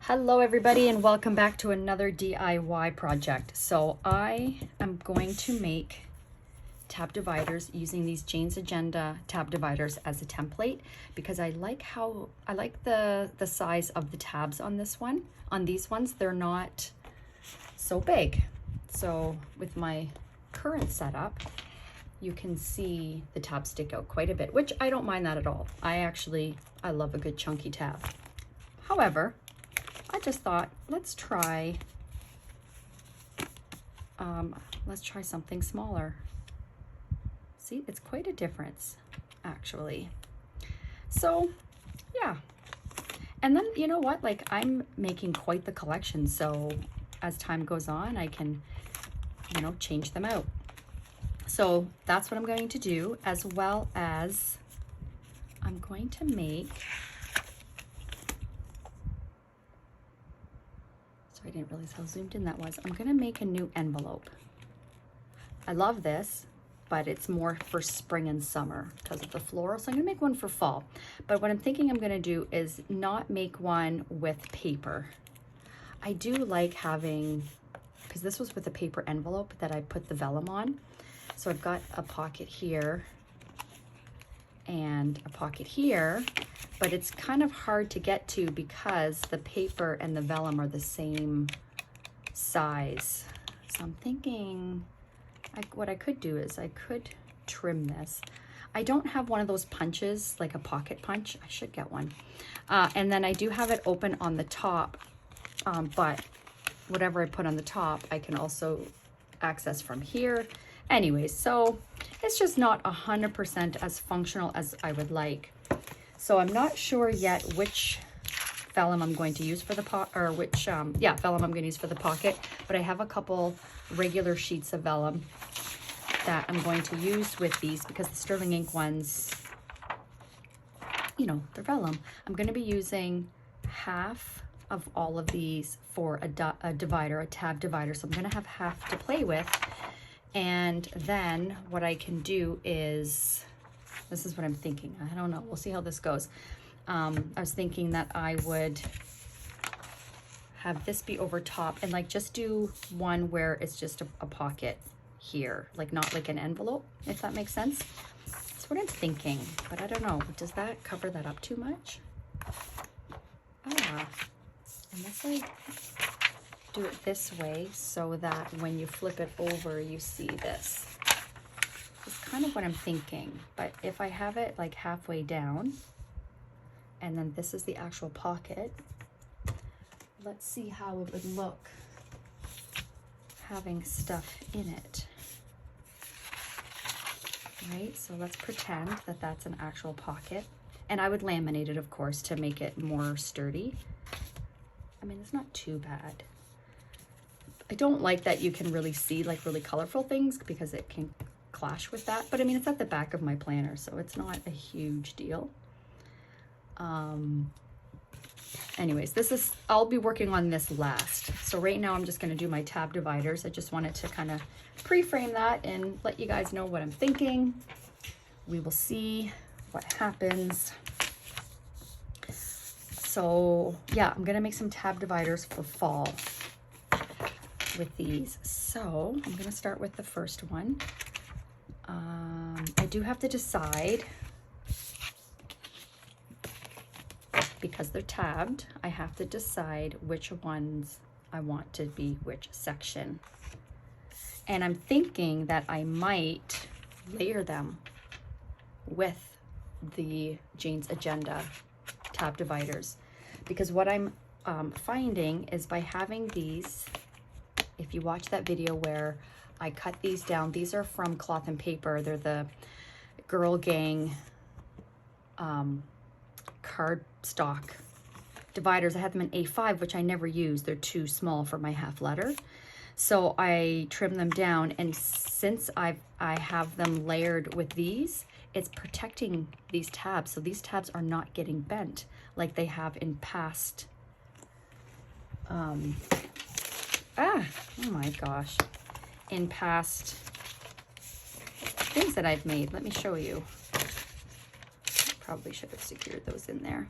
Hello everybody and welcome back to another DIY project. So I am going to make tab dividers using these Jane's Agenda tab dividers as a template because I like the size of the tabs on this one. On these ones, they're not so big. So with my current setup, you can see the tabs stick out quite a bit, which I don't mind that at all. I love a good chunky tab. However, I just thought, let's try something smaller. See, it's quite a difference, actually. So, yeah. And then, you know what? Like, I'm making quite the collection, so as time goes on, I can, change them out. So that's what I'm going to do, as well as I'm going to make... I didn't realize how zoomed in that was. I'm gonna make a new envelope. I love this, but it's more for spring and summer because of the floral. So I'm gonna make one for fall. But what I'm thinking I'm gonna do is not make one with paper. I do like having, because this was with a paper envelope that I put the vellum on. So I've got a pocket here and a pocket here, but it's kind of hard to get to because the paper and the vellum are the same size. So I'm thinking what I could do is I could trim this. I don't have one of those punches, like a pocket punch. I should get one. And then I do have it open on the top, but whatever I put on the top, I can also access from here. Anyways, so it's just not 100% as functional as I would like. So I'm not sure yet which vellum I'm going to use for the vellum I'm going to use for the pocket, but I have a couple regular sheets of vellum that I'm going to use with these because the Sterling Ink ones, they're vellum. I'm going to be using half of all of these for a divider, a tab divider. So I'm going to have half to play with. And then what I can do is, this is what I'm thinking. I don't know. We'll see how this goes. I was thinking that I would have this be over top and like just do one where it's just a pocket here, like not like an envelope, if that makes sense. That's what I'm thinking, but I don't know. Does that cover that up too much? Unless I do it this way so that when you flip it over, you see this. It's kind of what I'm thinking, but if I have it like halfway down, and then this is the actual pocket, let's see how it would look having stuff in it. Right, so let's pretend that that's an actual pocket. And I would laminate it, of course, to make it more sturdy. I mean, it's not too bad. I don't like that you can really see like really colorful things because it can clash with that. But I mean, it's at the back of my planner, so it's not a huge deal. Anyways, I'll be working on this last. So right now I'm just gonna do my tab dividers. I just wanted to kind of pre-frame that and let you guys know what I'm thinking. We will see what happens. So yeah, I'm gonna make some tab dividers for fall with these. So I'm gonna start with the first one. I do have to decide, because they're tabbed, I have to decide which ones I want to be which section. And I'm thinking that I might layer them with the Jane's Agenda tab dividers, because what I'm finding is by having these, if you watch that video where I cut these down, these are from Cloth and Paper. They're the Girl Gang cardstock dividers. I have them in A5, which I never use. They're too small for my half letter. So I trim them down, and since I have them layered with these, it's protecting these tabs. So these tabs are not getting bent like they have in past, oh my gosh, in past things that I've made. Let me show you. Probably should have secured those in there.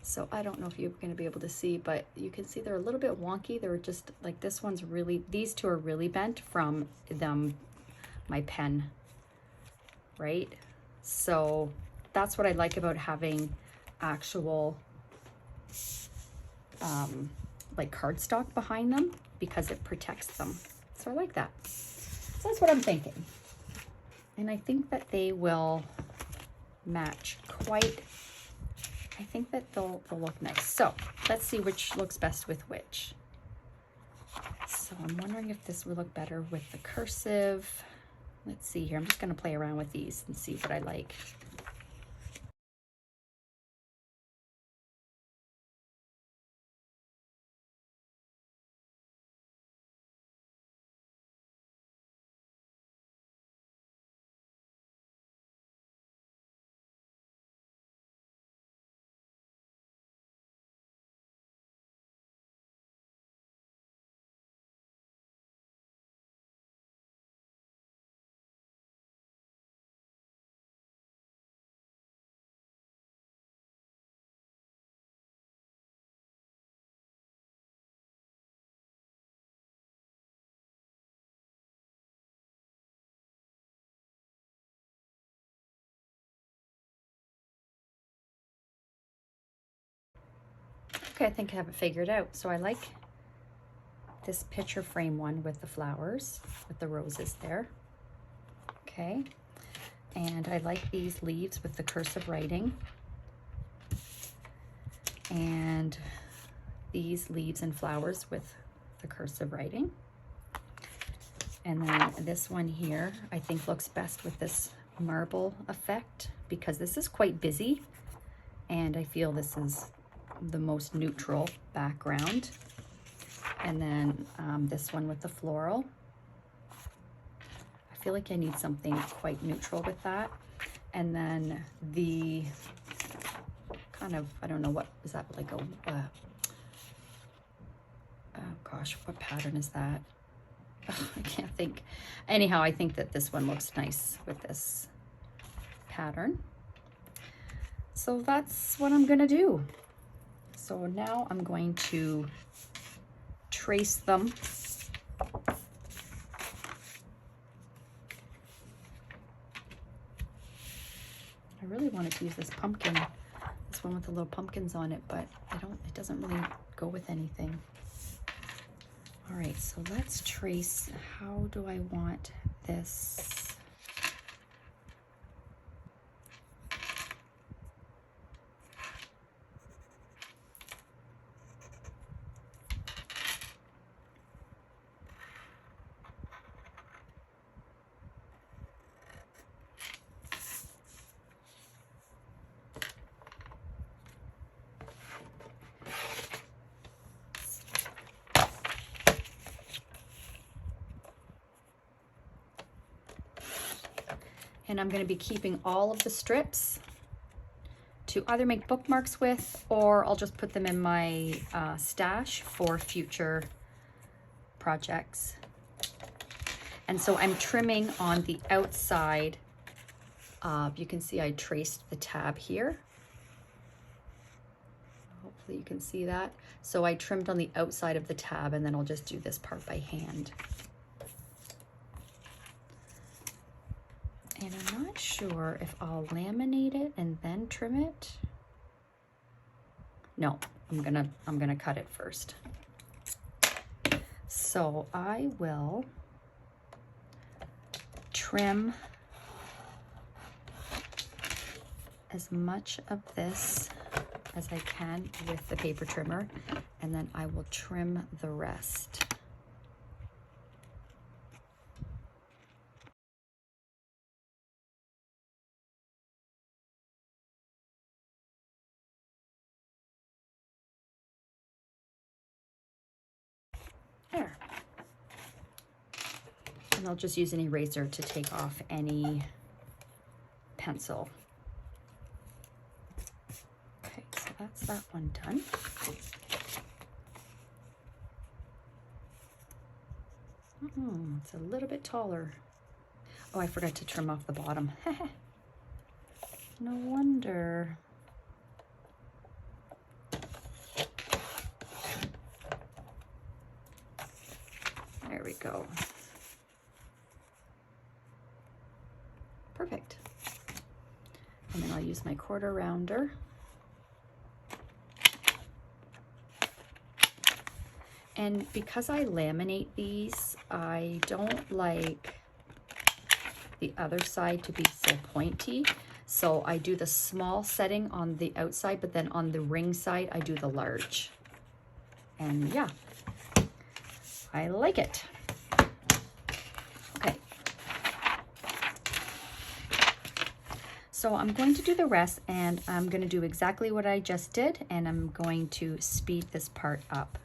So I don't know if you're going to be able to see, but you can see they're a little bit wonky. They're just like, this one's really, these two are really bent from my pen, right? So that's what I like about having actual like cardstock behind them, because it protects them. So I like that. So that's what I'm thinking. And I think that they will match quite, I think that they'll look nice. So let's see which looks best with which. So I'm wondering if this would look better with the cursive. Let's see here. I'm just going to play around with these and see what I like. Okay, I think I have it figured out. So I like this picture frame one with the flowers, with the roses there. Okay, and I like these leaves with the cursive writing, and these leaves and flowers with the cursive writing. And then this one here, I think looks best with this marble effect, because this is quite busy, and I feel this is the most neutral background. And then this one with the floral. I feel like I need something quite neutral with that. And then the kind of, I don't know, what is that, like a, oh gosh, what pattern is that? Oh, I can't think. Anyhow, I think that this one looks nice with this pattern. So that's what I'm gonna do. So now I'm going to trace them. I really wanted to use this pumpkin, this one with the little pumpkins on it, but it doesn't really go with anything. All right, so let's trace. How do I want this? And I'm going to be keeping all of the strips to either make bookmarks with, or I'll just put them in my stash for future projects. And so I'm trimming on the outside. You can see I traced the tab here. Hopefully you can see that. So I trimmed on the outside of the tab, and then I'll just do this part by hand. And I'm not sure if I'll laminate it and then trim it. No, I'm gonna cut it first. So I will trim as much of this as I can with the paper trimmer, and then I will trim the rest. There. And I'll just use an eraser to take off any pencil. Okay, so that's that one done. It's a little bit taller. Oh, I forgot to trim off the bottom. No wonder. And then I'll use my quarter rounder. And because I laminate these, I don't like the other side to be so pointy. So I do the small setting on the outside, but then on the ring side, I do the large. And yeah, I like it. Okay. So I'm going to do the rest, and I'm going to do exactly what I just did, and I'm going to speed this part up.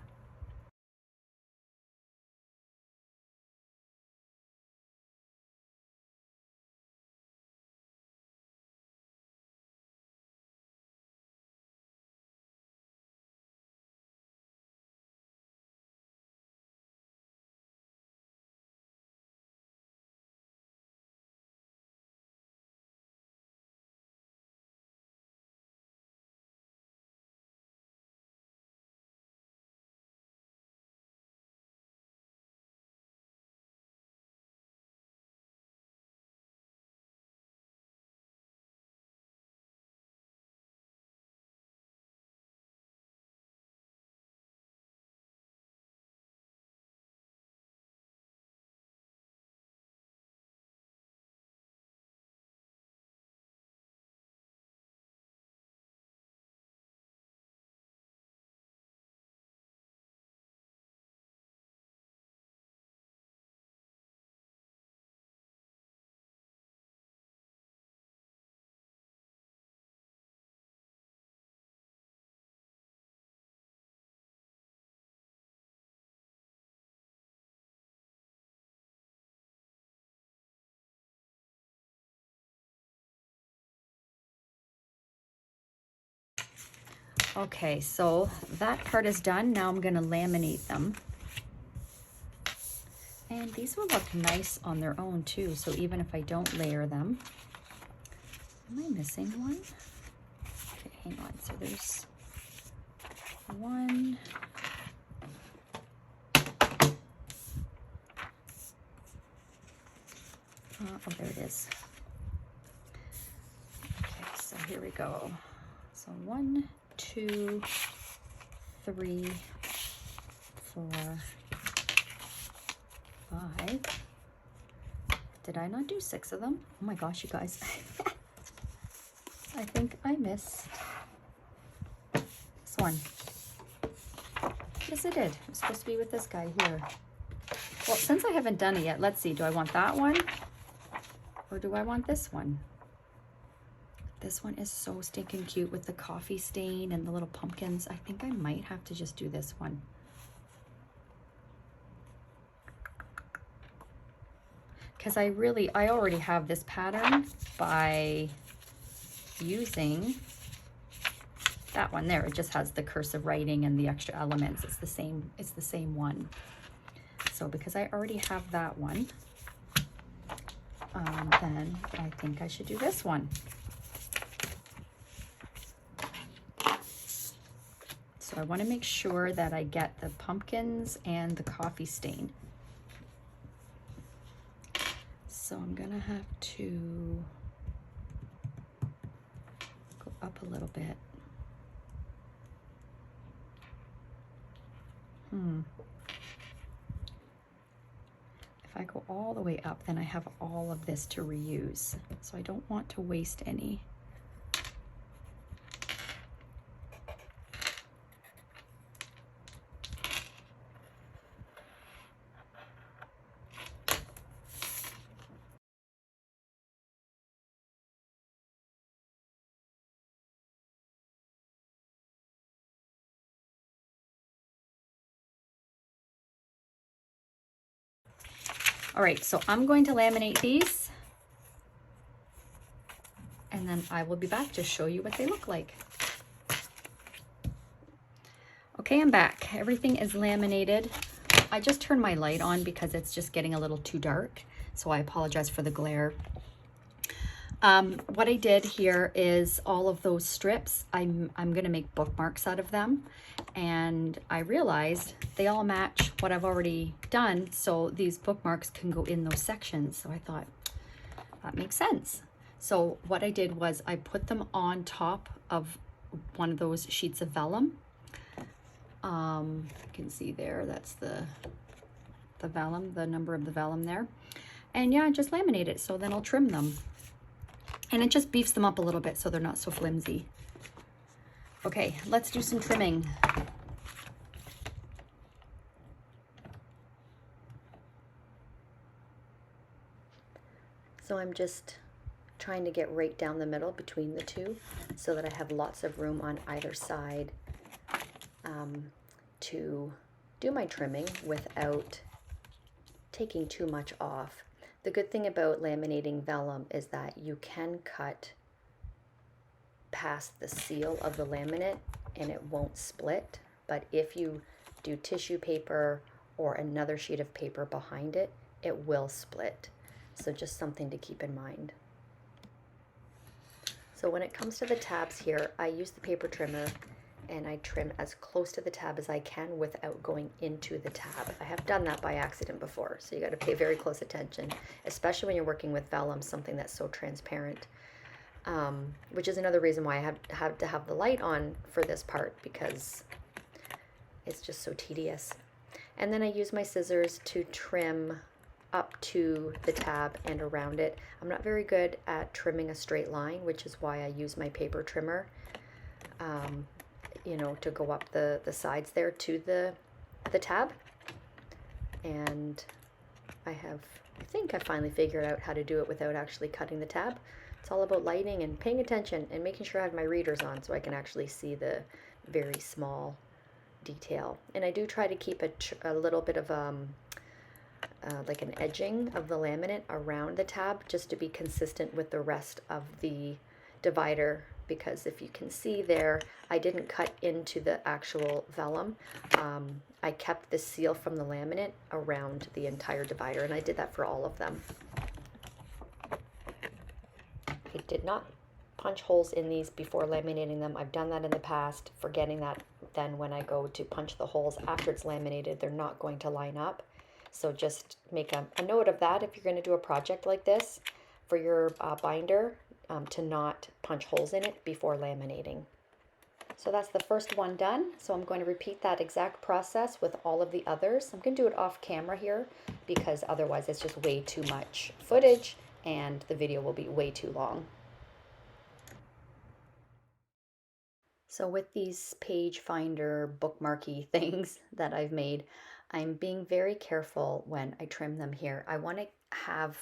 Okay, so that part is done. Now I'm going to laminate them. And these will look nice on their own too, so even if I don't layer them. Am I missing one? Okay, hang on. So there's one. Oh, there it is. Okay, so here we go. So 1, 2, 3, 4, 5. Did I not do 6 of them? Oh my gosh, you guys. I think I missed this one. Yes, I did. I'm supposed to be with this guy here. Well, since I haven't done it yet, let's see. Do I want that one? Or do I want this one? This one is so stinking cute with the coffee stain and the little pumpkins. I think I might have to just do this one. Because I already have this pattern by using that one there. It just has the cursive writing and the extra elements. It's the same one. So because I already have that one, then I think I should do this one. So I want to make sure that I get the pumpkins and the coffee stain. So I'm gonna have to go up a little bit. If I go all the way up, then I have all of this to reuse. So I don't want to waste any. All right, so I'm going to laminate these, and then I will be back to show you what they look like. Okay, I'm back. Everything is laminated. I just turned my light on because it's just getting a little too dark, so I apologize for the glare. What I did here is all of those strips, I'm gonna make bookmarks out of them, and I realized they all match what I've already done, so these bookmarks can go in those sections. So I thought that makes sense. So what I did was I put them on top of one of those sheets of vellum. You can see there, that's the vellum, the number of the vellum there. And yeah, just laminate it, so then I'll trim them. And it just beefs them up a little bit so they're not so flimsy. Okay, let's do some trimming. So I'm just trying to get right down the middle between the two so that I have lots of room on either side to do my trimming without taking too much off. The good thing about laminating vellum is that you can cut past the seal of the laminate and it won't split, but if you do tissue paper or another sheet of paper behind it, it will split. So just something to keep in mind. So when it comes to the tabs here, I use the paper trimmer and I trim as close to the tab as I can without going into the tab. I have done that by accident before, so you got to pay very close attention, especially when you're working with vellum, something that's so transparent. Which is another reason why I had to have the light on for this part, because it's just so tedious. And then I use my scissors to trim up to the tab and around it. I'm not very good at trimming a straight line, which is why I use my paper trimmer, you know, to go up the sides there to the tab. And I think I finally figured out how to do it without actually cutting the tab. It's all about lighting and paying attention and making sure I have my readers on so I can actually see the very small detail. And I do try to keep a little bit of like an edging of the laminate around the tab, just to be consistent with the rest of the divider, because if you can see there, I didn't cut into the actual vellum. I kept the seal from the laminate around the entire divider, and I did that for all of them. I did not punch holes in these before laminating them. I've done that in the past, forgetting that then when I go to punch the holes after it's laminated, they're not going to line up. So just make a note of that if you're going to do a project like this for your binder, to not punch holes in it before laminating. So that's the first one done. So I'm going to repeat that exact process with all of the others. I'm going to do it off camera here because otherwise it's just way too much footage and the video will be way too long. So with these page finder bookmarky things that I've made, I'm being very careful when I trim them here. I want to have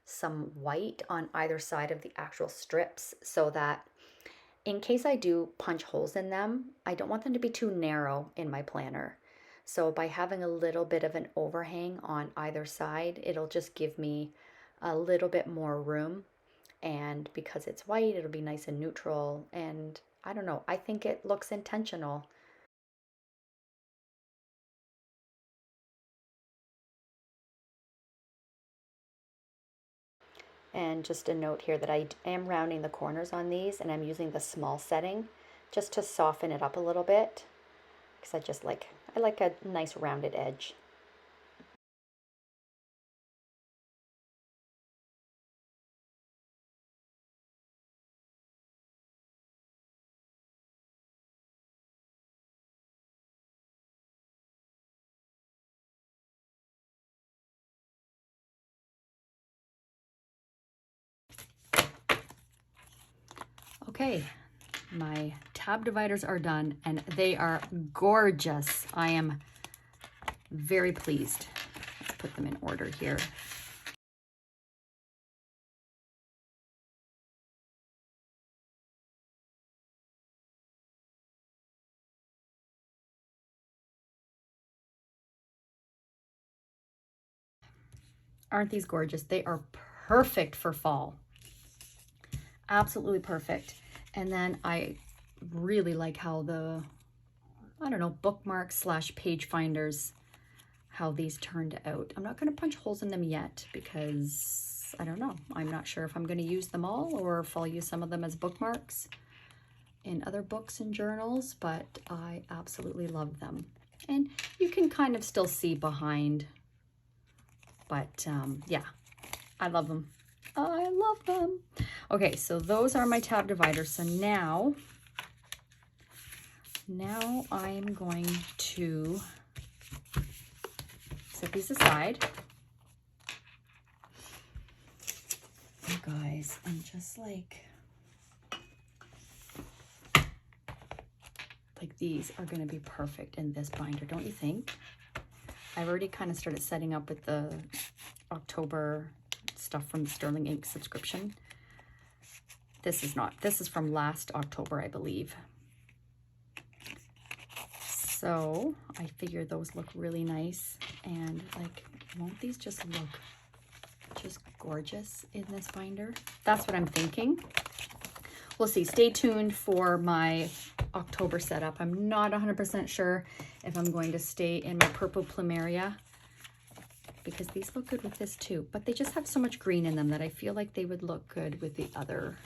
some white on either side of the actual strips so that in case I do punch holes in them, I don't want them to be too narrow in my planner. So by having a little bit of an overhang on either side, it'll just give me a little bit more room. And because it's white, it'll be nice and neutral. And I don't know, I think it looks intentional. And just a note here that I am rounding the corners on these, and I'm using the small setting just to soften it up a little bit, because I like a nice rounded edge. Okay, my tab dividers are done and they are gorgeous. I am very pleased. Let's put them in order here. Aren't these gorgeous? They are perfect for fall. Absolutely perfect. And then I really like how the, I don't know, bookmarks slash page finders, how these turned out. I'm not going to punch holes in them yet because I don't know. I'm not sure if I'm going to use them all or if I'll use some of them as bookmarks in other books and journals, but I absolutely love them. And you can kind of still see behind, but yeah, I love them. I love them. Okay, so those are my tab dividers. So now I'm going to set these aside. You guys, I'm just like these are going to be perfect in this binder, don't you think? I've already kind of started setting up with the October stuff from the Sterling Ink subscription. This is from last October, I believe. So I figure those look really nice, and like, won't these just look just gorgeous in this binder? That's what I'm thinking. We'll see. Stay tuned for my October setup. I'm not 100% sure if I'm going to stay in my Purple Plumeria, because these look good with this too, but they just have so much green in them that I feel like they would look good with the other,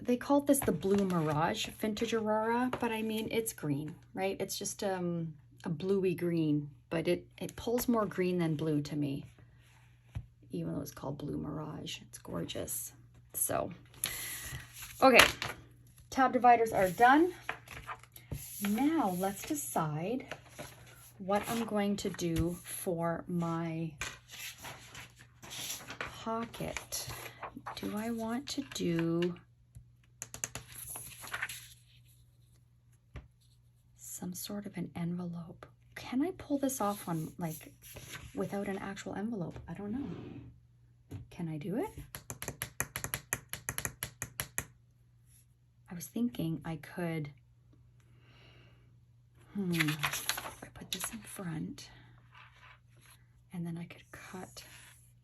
they called this the Blue Mirage Vintage Aurora, but I mean, it's green, right? It's just a bluey green, but it pulls more green than blue to me, even though it's called Blue Mirage. It's gorgeous. So, okay, tab dividers are done. Now let's decide what I'm going to do for my pocket. Do I want to do some sort of an envelope? Can I pull this off on, like, without an actual envelope? I don't know. Can I do it? I was thinking I could, if I put this in front, and then I could cut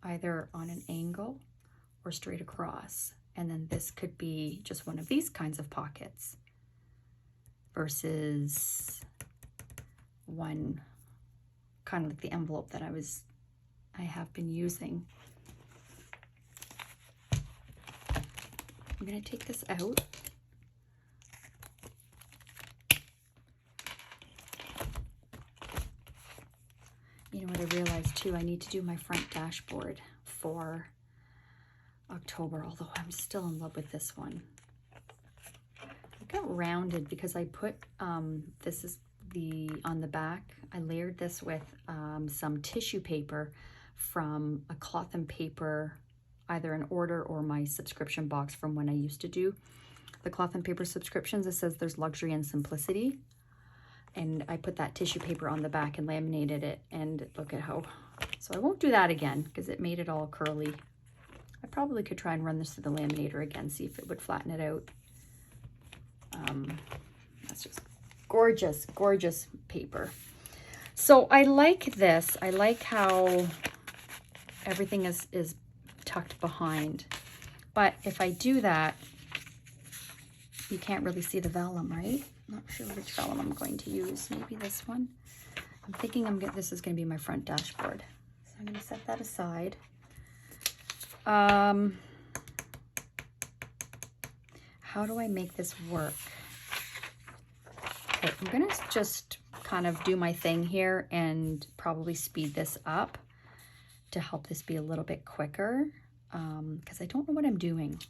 either on an angle or straight across, and then this could be just one of these kinds of pockets versus one kind of like the envelope that I have been using. I'm gonna take this out. You know what I realized too, I need to do my front dashboard for October, although I'm still in love with this one. It got rounded because I put, this is on the back, I layered this with some tissue paper from a Cloth and Paper, either an order or my subscription box from when I used to do the Cloth and Paper subscriptions. It says there's luxury and simplicity. And I put that tissue paper on the back and laminated it, and look at how, so I won't do that again because it made it all curly. I probably could try and run this through the laminator again, see if it would flatten it out. That's just gorgeous, gorgeous paper. So I like this. I like how everything is tucked behind. But if I do that, you can't really see the vellum, right? Not sure which vellum I'm going to use. Maybe this one. I'm thinking this is going to be my front dashboard. So I'm going to set that aside. How do I make this work? Okay, I'm going to just kind of do my thing here and probably speed this up to help this be a little bit quicker, because I don't know what I'm doing.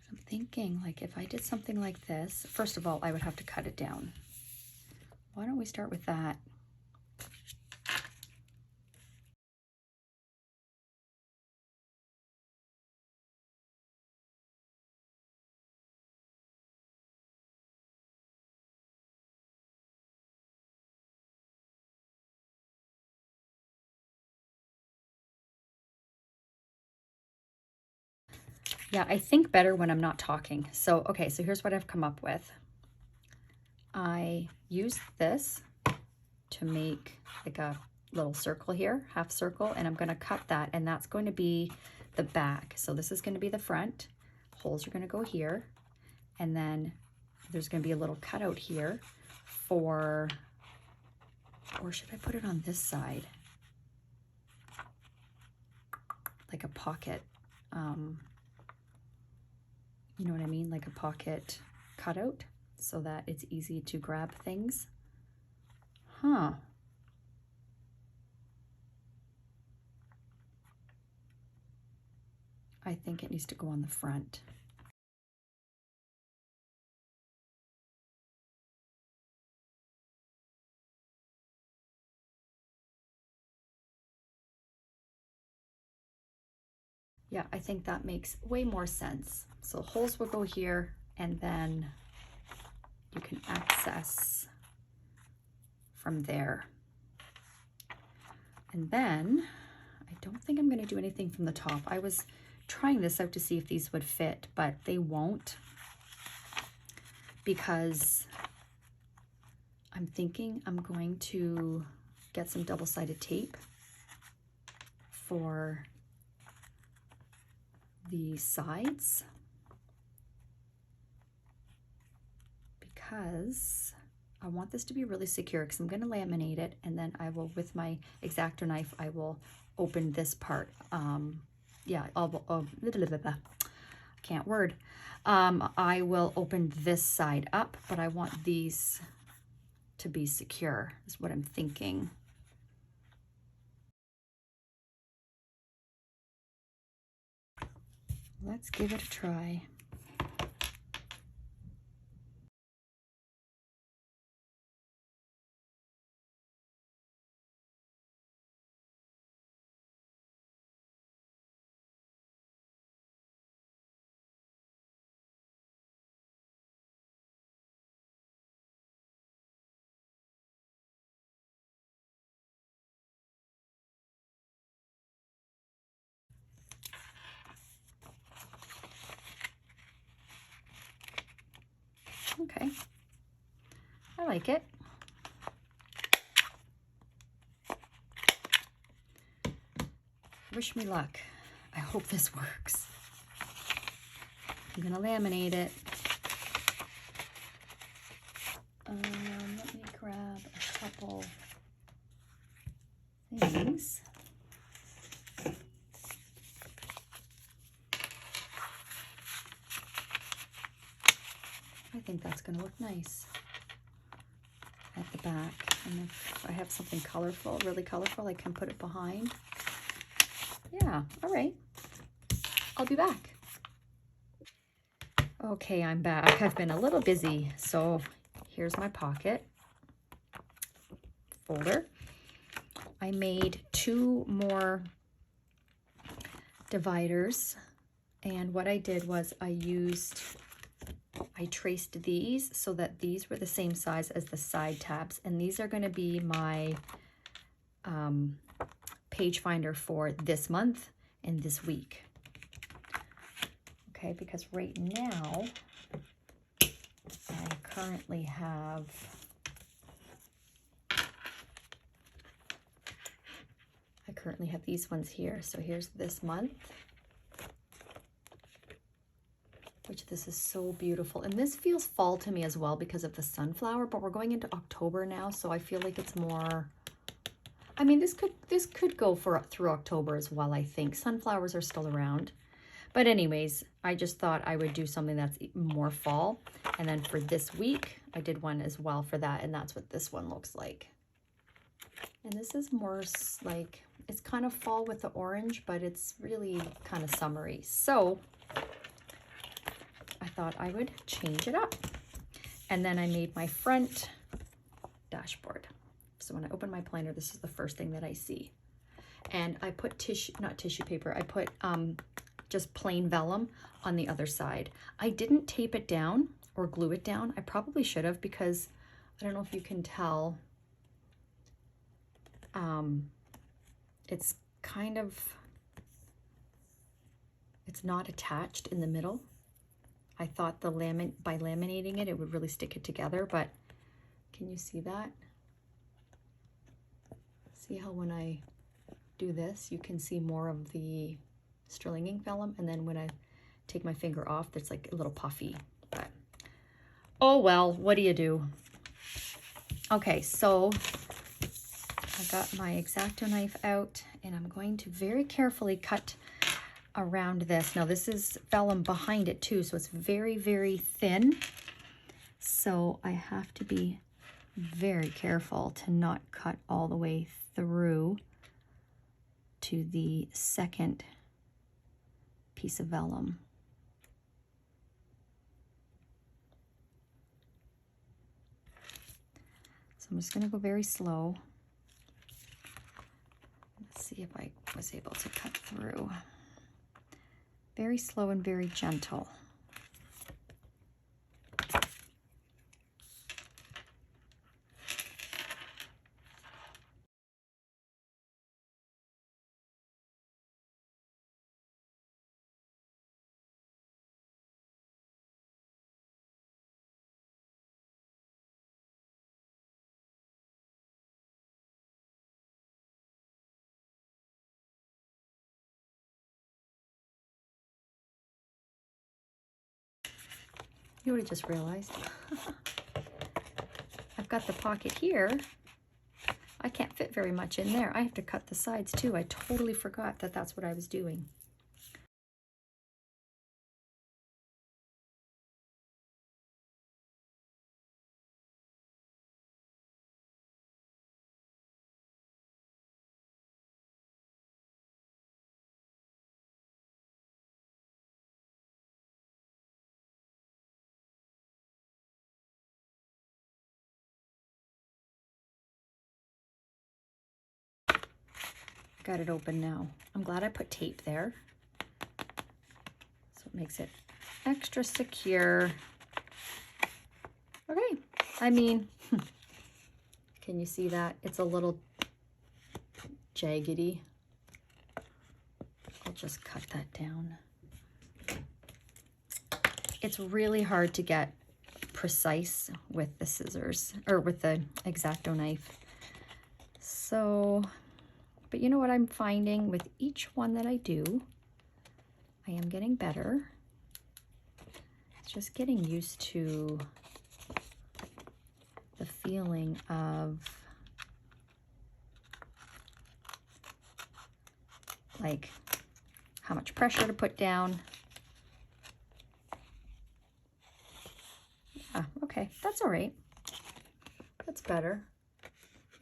I'm thinking, like, if I did something like this, first of all, I would have to cut it down. Why don't we start with that? Yeah, I think better when I'm not talking. So, okay, so here's what I've come up with. I use this to make like a little circle here, half circle, and I'm going to cut that, and that's going to be the back. So this is going to be the front. Holes are going to go here, and then there's going to be a little cutout here for, or should I put it on this side? Like a pocket, you know what I mean? Like a pocket cutout so that it's easy to grab things. Huh. I think it needs to go on the front. Yeah, I think that makes way more sense. So holes will go here, and then you can access from there. And then I don't think I'm going to do anything from the top. I was trying this out to see if these would fit, but they won't, because I'm thinking I'm going to get some double-sided tape for the sides, because I want this to be really secure, because I'm going to laminate it, and then I will, with my X-Acto knife, I will open this part. Yeah, can't word. I will open this side up, but I want these to be secure, is what I'm thinking. Let's give it a try. Okay, I like it. Wish me luck. I hope this works. I'm gonna laminate it. Let me grab a couple things. I think that's gonna look nice at the back. And if I have something colorful, really colorful, I can put it behind. Yeah, all right. I'll be back. Okay, I'm back. I've been a little busy. So here's my pocket folder. I made 2 more dividers. And what I did was I traced these so that these were the same size as the side tabs. And these are going to be my page finder for this month and this week. Okay, because right now I currently have these ones here. So here's this month, which this is so beautiful. And this feels fall to me as well because of the sunflower, but we're going into October now, so I feel like it's more, I mean, this could go through October as well, I think. Sunflowers are still around. But anyways, I just thought I would do something that's more fall. And then for this week, I did one as well for that, and that's what this one looks like. And this is more like, it's kind of fall with the orange, but it's really kind of summery. So I thought I would change it up. And then I made my front dashboard. So when I open my planner, this is the first thing that I see. And I put not tissue paper, I put just plain vellum on the other side. I didn't tape it down or glue it down. I probably should have, because I don't know if you can tell, it's kind of, it's not attached in the middle. I thought by laminating it, it would really stick it together, but can you see that? See how when I do this, you can see more of the sterling ink vellum, and then when I take my finger off, it's like a little puffy. But oh well, what do you do? Okay, so I got my X-Acto knife out, and I'm going to very carefully cut around this. Now this is vellum behind it too, so it's very, very thin. So I have to be very careful to not cut all the way through to the second piece of vellum. So I'm just going to go very slow. Let's see if I was able to cut through. Very slow and very gentle. You know what I just realized? I've got the pocket here. I can't fit very much in there. I have to cut the sides too. I totally forgot that that's what I was doing. Got it open now. I'm glad I put tape there. So it makes it extra secure. Okay, I mean, can you see that? It's a little jaggedy. I'll just cut that down. It's really hard to get precise with the scissors, or with the X-Acto knife. So, but you know what I'm finding with each one that I do, I am getting better. It's just getting used to the feeling of like how much pressure to put down. Yeah, okay, that's all right. That's better.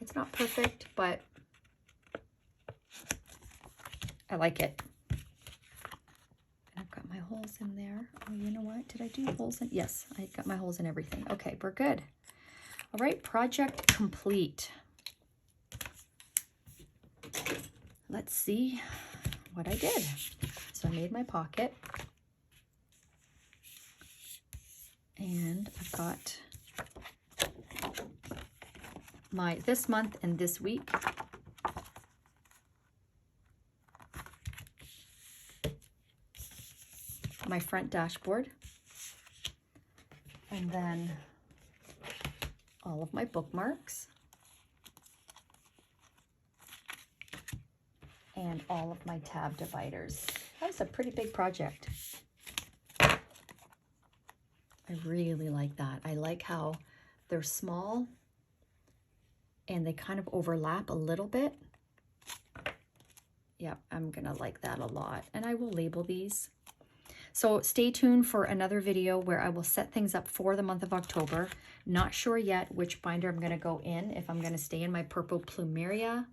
It's not perfect, but I like it. And I've got my holes in there. Oh, you know what? Did I do holes in? Yes, I got my holes in everything. Okay, we're good. All right, project complete. Let's see what I did. So I made my pocket. And I've got my this month and this week. My front dashboard, and then all of my bookmarks, and all of my tab dividers. That's a pretty big project. I really like that. I like how they're small and they kind of overlap a little bit. Yeah, I'm gonna like that a lot. And I will label these. So stay tuned for another video where I will set things up for the month of October. Not sure yet which binder I'm going to go in, if I'm going to stay in my Purple Plumeria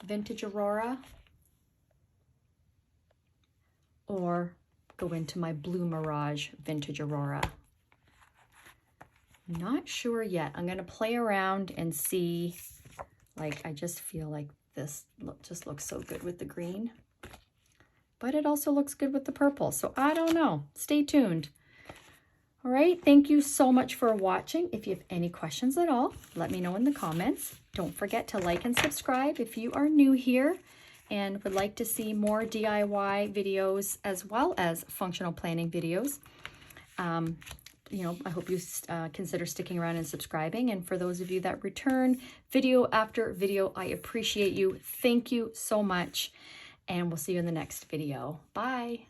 Vintage Aurora or go into my Blue Mirage Vintage Aurora. Not sure yet. I'm going to play around and see. Like, I just feel like this just looks so good with the green. But it also looks good with the purple. So I don't know. Stay tuned. All right. Thank you so much for watching. If you have any questions at all, let me know in the comments. Don't forget to like and subscribe if you are new here and would like to see more DIY videos as well as functional planning videos. You know, I hope you consider sticking around and subscribing. And for those of you that return video after video, I appreciate you. Thank you so much. And we'll see you in the next video. Bye.